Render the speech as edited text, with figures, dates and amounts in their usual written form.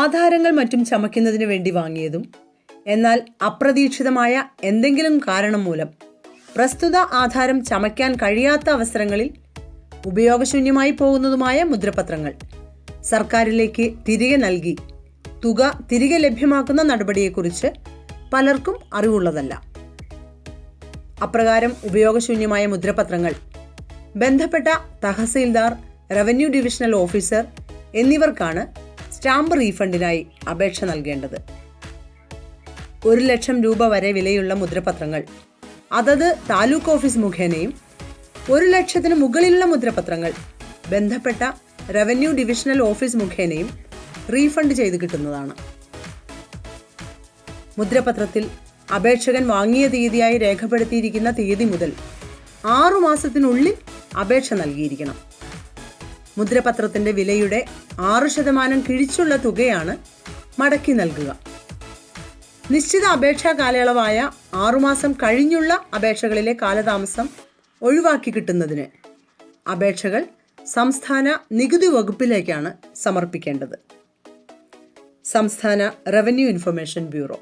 ആധാരങ്ങൾ മറ്റും ചമയ്ക്കുന്നതിന് വേണ്ടി വാങ്ങിയതും എന്നാൽ അപ്രതീക്ഷിതമായ എന്തെങ്കിലും കാരണം മൂലം പ്രസ്തുത ആധാരം ചമയ്ക്കാൻ കഴിയാത്ത അവസരങ്ങളിൽ ഉപയോഗശൂന്യമായി പോകുന്നതുമായ മുദ്രപത്രങ്ങൾ സർക്കാരിലേക്ക് തിരികെ നൽകി തുക തിരികെ ലഭ്യമാക്കുന്ന നടപടിയെക്കുറിച്ച് പലർക്കും അറിവുള്ളതല്ല. അപ്രകാരം ഉപയോഗശൂന്യമായ മുദ്രപത്രങ്ങൾ ബന്ധപ്പെട്ട തഹസീൽദാർ, റവന്യൂ ഡിവിഷണൽ ഓഫീസർ എന്നിവർക്കാണ് സ്റ്റാമ്പ് റീഫണ്ടിനായി അപേക്ഷ നൽകേണ്ടത്. 1,00,000 രൂപ വരെ വിലയുള്ള മുദ്രപത്രങ്ങൾ അതത് താലൂക്ക് ഓഫീസ് മുഖേനയും 1,00,000 മുകളിലുള്ള മുദ്രപത്രങ്ങൾ ബന്ധപ്പെട്ട റവന്യൂ ഡിവിഷണൽ ഓഫീസ് മുഖേനയും റീഫണ്ട് ചെയ്ത് കിട്ടുന്നതാണ്. മുദ്രപത്രത്തിൽ അപേക്ഷകൻ വാങ്ങിയ തീയതിയായി രേഖപ്പെടുത്തിയിരിക്കുന്ന തീയതി മുതൽ 6 മാസത്തിനുള്ളിൽ അപേക്ഷ നൽകിയിരിക്കണം. മുദ്രപത്രത്തിന്റെ വിലയുടെ 6% കിഴിച്ചുള്ള തുകയാണ് മടക്കി നൽകുക. നിശ്ചിത അപേക്ഷാ കാലയളവായ 6 മാസം കഴിഞ്ഞുള്ള അപേക്ഷകളിലെ കാലതാമസം ഒഴിവാക്കി കിട്ടുന്നതിന് അപേക്ഷകൾ സംസ്ഥാന നികുതി വകുപ്പിലേക്കാണ് സമർപ്പിക്കേണ്ടത്. സംസ്ഥാന റവന്യൂ ഇൻഫർമേഷൻ ബ്യൂറോ.